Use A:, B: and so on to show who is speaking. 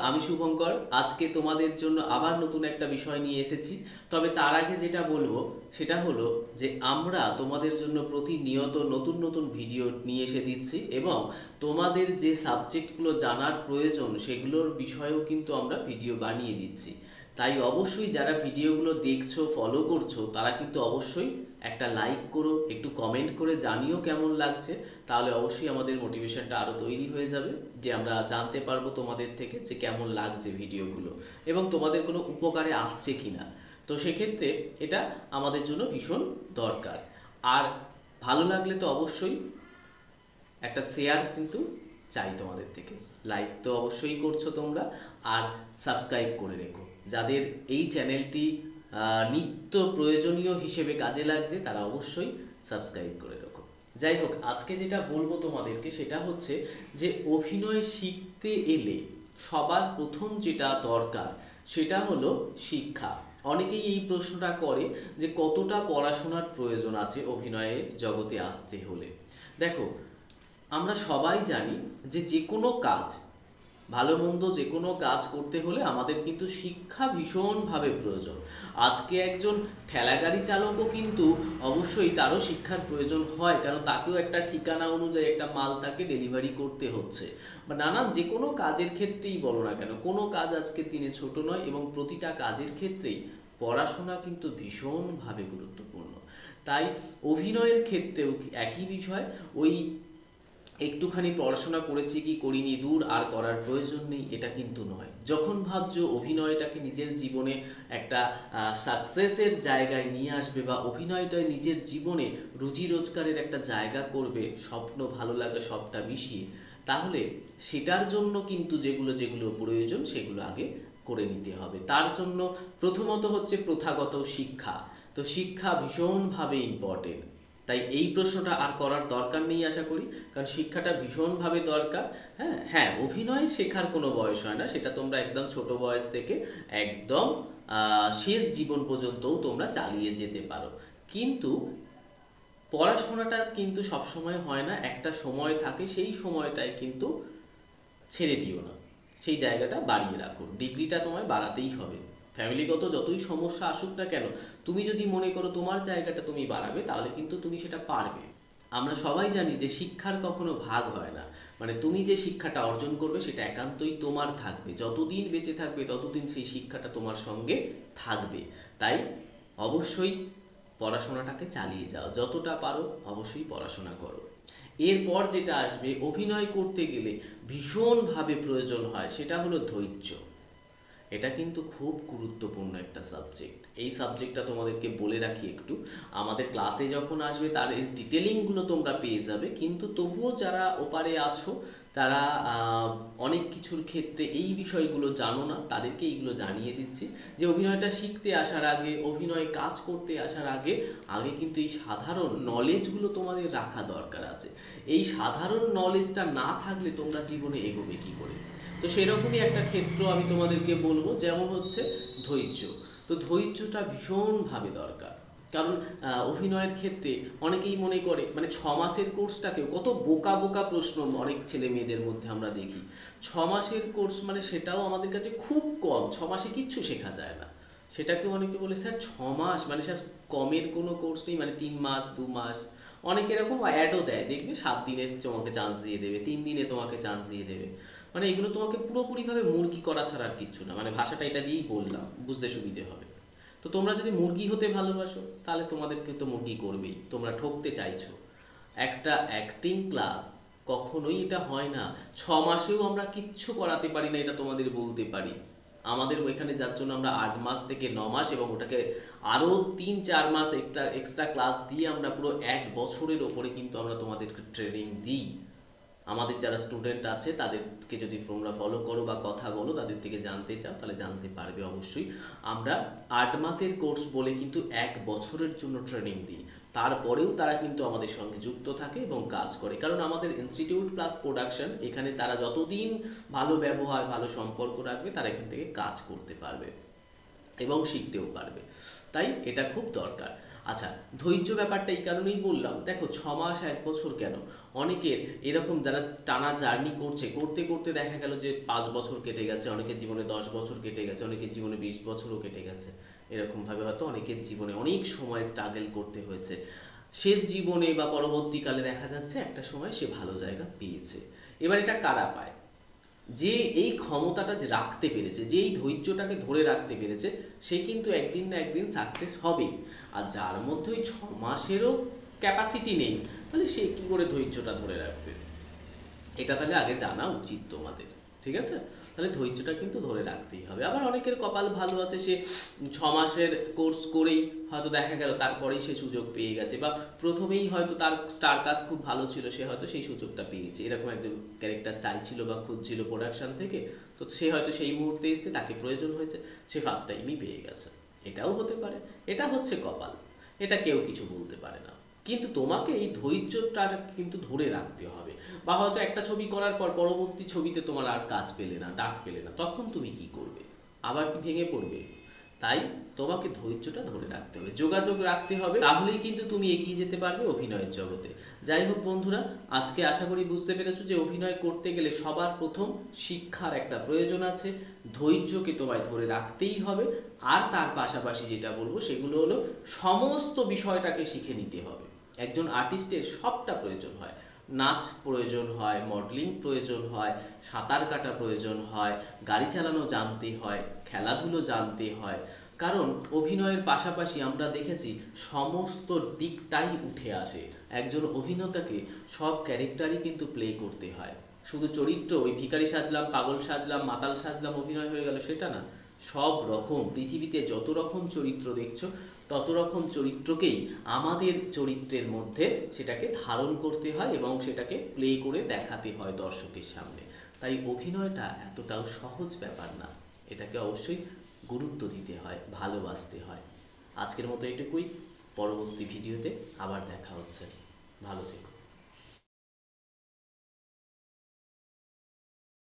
A: আমি শুভঙ্কর। আজকে তোমাদের জন্য আবার নতুন একটা বিষয় নিয়ে এসেছি। তবে তার আগে যেটা বলবো সেটা হলো যে আমরা তোমাদের জন্য প্রতিনিয়ত নতুন নতুন ভিডিও নিয়ে এসে দিচ্ছি, এবং তোমাদের যে সাবজেক্টগুলো জানার প্রয়োজন সেগুলোর বিষয়েও কিন্তু আমরা ভিডিও বানিয়ে দিচ্ছি। তাই অবশ্যই যারা ভিডিওগুলো দেখছো, ফলো করছো, তারা কিন্তু অবশ্যই একটা লাইক করো, একটু কমেন্ট করে জানিও কেমন লাগছে। তাহলে অবশ্যই আমাদের মোটিভেশনটা আরও তৈরি হয়ে যাবে, যে আমরা জানতে পারবো তোমাদের থেকে যে কেমন লাগছে ভিডিওগুলো এবং তোমাদের কোনো উপকারে আসছে কিনা। তো সেক্ষেত্রে এটা আমাদের জন্য ভীষণ দরকার। আর ভালো লাগলে তো অবশ্যই একটা শেয়ার কিন্তু চাই তোমাদের থেকে। লাইক তো অবশ্যই করছো তোমরা, আর সাবস্ক্রাইব করে রেখো। যাদের এই চ্যানেলটি নিত্য প্রয়োজনীয় হিসেবে কাজে লাগছে তারা অবশ্যই সাবস্ক্রাইব করে রাখো। যাই হোক, আজকে যেটা বলবো তোমাদেরকে সেটা হচ্ছে যে অভিনয় শিখতে এলে সবার প্রথম যেটা দরকার সেটা হলো শিক্ষা। অনেকেই এই প্রশ্নটা করে যে কতটা পড়াশোনার প্রয়োজন আছে অভিনয়ের জগতে আসতে হলে। দেখো, আমরা সবাই জানি যে যে কোনো কাজ, ভালো মন্দ যে কোনো কাজ করতে হলে আমাদের কিন্তু শিক্ষা ভীষণভাবে প্রয়োজন। আজকে একজন ঠেলাগাড়ি চালকও কিন্তু অবশ্যই তারও শিক্ষার প্রয়োজন হয়, কারণ তাকেও একটা ঠিকানা অনুযায়ী একটা মাল তাকে ডেলিভারি করতে হচ্ছে। বা নানান যে কোনো কাজের ক্ষেত্রেই বলো না কেন, কোনো কাজ আজকের দিনে ছোট নয়, এবং প্রতিটা কাজের ক্ষেত্রেই পড়াশোনা কিন্তু ভীষণভাবে গুরুত্বপূর্ণ। তাই অভিনয়ের ক্ষেত্রেও একই বিষয়। ওই একটুখানি পড়াশোনা করেছি কি করিনি, দূর, আর করার প্রয়োজন নেই, এটা কিন্তু নয়। যখন ভাবছো অভিনয়টাকে নিজের জীবনে একটা সাকসেসের জায়গায় নিয়ে আসবে, বা অভিনয়টা নিজের জীবনে রুজি রোজগারের একটা জায়গা করবে, স্বপ্ন ভালো লাগা সবটা মিশিয়ে, তাহলে সেটার জন্য কিন্তু যেগুলো যেগুলো প্রয়োজন সেগুলো আগে করে নিতে হবে। তার জন্য প্রথমত হচ্ছে প্রথাগত শিক্ষা। তো শিক্ষা ভীষণভাবে ইম্পর্টেন্ট। তাই এই প্রশ্নটা আর করার দরকার নেই আশা করি, কারণ শিক্ষাটা ভীষণভাবে দরকার। হ্যাঁ হ্যাঁ, অভিনয় শেখার কোনো বয়স হয় না, সেটা তোমরা একদম ছোট বয়স থেকে একদম শেষ জীবন পর্যন্তও তোমরা চালিয়ে যেতে পারো। কিন্তু পড়াশোনাটা কিন্তু সবসময় হয় না, একটা সময় থাকে, সেই সময়টায় কিন্তু ছেড়ে দিও না, সেই জায়গাটা বাড়িয়ে রাখো। ডিগ্রিটা তোমায় বাড়াতেই হবে। ফ্যামিলিগত যতই সমস্যা আসুক না কেন, তুমি যদি মনে করো তোমার জায়গাটা তুমি বাড়াবে, তাহলে কিন্তু তুমি সেটা পারবে। আমরা সবাই জানি যে শিক্ষার কখনো ভাগ হয় না, মানে তুমি যে শিক্ষাটা অর্জন করবে সেটা একান্তই তোমার থাকবে। যতদিন বেঁচে থাকবে ততদিন সেই শিক্ষাটা তোমার সঙ্গে থাকবে। তাই অবশ্যই পড়াশোনাটাকে চালিয়ে যাও, যতটা পারো অবশ্যই পড়াশোনা করো। এরপর যেটা আসবে, অভিনয় করতে গেলে ভীষণভাবে প্রয়োজন হয় সেটা হলো ধৈর্য। এটা কিন্তু খুব গুরুত্বপূর্ণ একটা সাবজেক্ট। এই সাবজেক্টটা তোমাদেরকে বলে রাখি একটু, আমাদের ক্লাসে যখন আসবে তার এই ডিটেলিংগুলো তোমরা পেয়ে যাবে, কিন্তু তবুও যারা ওপারে আছো তারা অনেক কিছুর ক্ষেত্রে এই বিষয়গুলো জানো না, তাদেরকে এইগুলো জানিয়ে দিচ্ছি যে অভিনয়টা শিখতে আসার আগে, অভিনয় কাজ করতে আসার আগে আগে কিন্তু এই সাধারণ নলেজগুলো তোমাদের রাখা দরকার আছে। এই সাধারণ নলেজটা না থাকলে তোমরা জীবনে এগোবে কী করে? তো সেরকমই একটা ক্ষেত্র আমি তোমাদেরকে বলবো, যেমন হচ্ছে ধৈর্য। তো ধৈর্যটা ভীষণভাবে দরকার, কারণ অভিনয়ের ক্ষেত্রে অনেকেই মনে করে, মানে 6 মাসের কোর্সটাকেও কত বোকা বোকা প্রশ্ন অনেক ছেলে মেয়েদের মধ্যে আমরা দেখি। 6 মাসের কোর্স মানে সেটাও আমাদের কাছে খুব কম, 6 মাসে কিচ্ছু শেখা যায় না। সেটাকেও অনেকে বলে স্যার 6 মাস মানে স্যার কমের কোনো কোর্স নেই, মানে 3 মাস 2 মাস। অনেকে এরকম অ্যাডও দেয়, দেখবে 7 দিনে তোমাকে চান্স দিয়ে দেবে, 3 দিনে তোমাকে চান্স দিয়ে দেবে। মানে এগুলো তোমাকে পুরোপুরিভাবে মুরগি করা ছাড়া আর কিচ্ছু না, মানে ভাষাটা এটা দিয়েই বললাম, বুঝতে সুবিধে হবে। তো তোমরা যদি মুরগি হতে ভালোবাসো তাহলে তোমাদেরকে তো মুরগি করবেই, তোমরা ঠকতে চাইছো। একটা অ্যাক্টিং ক্লাস কখনোই এটা হয় না 6 মাসেও আমরা কিচ্ছু করাতে পারি না, এটা তোমাদের বলতে পারি। আমাদের ওইখানে যার জন্য আমরা 8 মাস থেকে 9 মাস, এবং ওটাকে আরও 3-4 মাস এক্সট্রা ক্লাস দিয়ে আমরা পুরো 1 বছরের ওপরে কিন্তু আমরা তোমাদেরকে ট্রেনিং দিই। আমাদের যারা স্টুডেন্ট আছে তাদেরকে যদি তোমরা ফলো করো বা কথা বলো, তাদের থেকে জানতে চাও, তাহলে জানতে পারবে অবশ্যই। আমরা 8 মাসের কোর্স বলে কিন্তু 1 বছরের জন্য ট্রেনিং দিই। তারপরেও তারা কিন্তু আমাদের সঙ্গে যুক্ত থাকে এবং কাজ করে, কারণ আমাদের ইনস্টিটিউট প্লাস প্রোডাকশন, এখানে তারা যতদিন ভালো ব্যবহার ভালো সম্পর্ক রাখবে তারা এখান থেকে কাজ করতে পারবে এবং শিখতেও পারবে। তাই এটা খুব দরকার। আচ্ছা, ধৈর্য ব্যাপারটা এই কারণেই বললাম, দেখো 6 মাস 1 বছর কেন, অনেকের এরকম যারা টানা জার্নি করছে, করতে করতে দেখা গেল যে 5 বছর কেটে গেছে, অনেকের জীবনে 10 বছর কেটে গেছে, অনেকের জীবনে 20 বছরও কেটে গেছে। এরকমভাবে হয়তো অনেকের জীবনে অনেক সময় স্ট্রাগল করতে হয়েছে, শেষ জীবনে বা পরবর্তীকালে দেখা যাচ্ছে একটা সময় সে ভালো জায়গা পেয়েছে। এবার এটা কারা পায়? যে এই ক্ষমতাটা যে রাখতে পেরেছে, যে এই ধৈর্যটাকে ধরে রাখতে পেরেছে, সে কিন্তু একদিন না একদিন সাকসেস হবেই। আর যার মধ্যে ওই 6 মাসেরও ক্যাপাসিটি নেই, তাহলে সে কি করে ধৈর্যটা ধরে রাখবে? এটা তাহলে আগে জানা উচিত তোমাদের, ঠিক আছে? তাহলে ধৈর্যটা কিন্তু ধরে রাখতেই হবে। আবার অনেকের কপাল ভালো আছে, সে 6 মাসের কোর্স করেই হয়তো দেখা গেল তারপরেই সে সুযোগ পেয়ে গেছে, বা প্রথমেই হয়তো তার স্টার কাজ খুব ভালো ছিল, সে হয়তো সেই সুযোগটা পেয়েছে। এরকম একজন ক্যারেক্টার চাইছিল বা খুঁজছিল প্রোডাকশন থেকে, তো সে হয়তো সেই মুহূর্তে এসেছে, তাকে প্রয়োজন হয়েছে, সে ফার্স্ট টাইমই পেয়ে গেছে। এটাও হতে পারে, এটা হচ্ছে কপাল, এটা কেউ কিছু বলতে পারে না। কিন্তু তোমাকে এই ধৈর্যটা কিন্তু ধরে রাখতে হবে। বা হয়তো একটা ছবি করার পর পরবর্তী ছবিতে তোমার আর কাজ পেলে না, ডাক পেলে না, তখন তুমি কি করবে? আবার কি ভেঙে পড়বে? তাই তোমাকে ধৈর্যটা ধরে রাখতে হবে, যোগাযোগ রাখতে হবে, তাহলেই কিন্তু তুমি এগিয়ে যেতে পারবে অভিনয়ের জগতে। যাই হোক বন্ধুরা, আজকে আশা করি বুঝতে পেরেছো যে অভিনয় করতে গেলে সবার প্রথম শিক্ষার একটা প্রয়োজন আছে, ধৈর্যকে তোমায় ধরে রাখতেই হবে। আর তার পাশাপাশি যেটা বলবো সেগুলো হলো, সমস্ত বিষয়টাকে শিখে নিতে হবে। একজন আর্টিস্টের সবটা প্রয়োজন হয়, নাচ প্রয়োজন হয়, মডেলিং প্রয়োজন হয়, সাঁতার কাটা প্রয়োজন হয়, গাড়ি চালানো জানতে হয়, খেলাধুলো জানতে হয়। কারণ অভিনয়ের পাশাপাশি আমরা দেখেছি সমস্ত দিকটাই উঠে আসে। একজন অভিনেতাকে সব ক্যারেক্টারই কিন্তু প্লে করতে হয়। শুধু চরিত্র, ওই ভিখারি সাজলাম, পাগল সাজলাম, মাতাল সাজলাম, অভিনয় হয়ে গেল, সেটা না। সব রকম পৃথিবীতে যত রকম চরিত্র দেখছো, তত রকম চরিত্রকেই আমাদের চরিত্রের মধ্যে সেটাকে ধারণ করতে হয় এবং সেটাকে প্লে করে দেখাতে হয় দর্শকের সামনে। তাই অভিনয়টা এতটাও সহজ ব্যাপার না, এটাকে অবশ্যই গুরুত্ব দিতে হয়, ভালোবাসতে হয়। আজকের মতো এটুকুই, পরবর্তী ভিডিওতে আবার দেখা হচ্ছে। ভালো থেকো।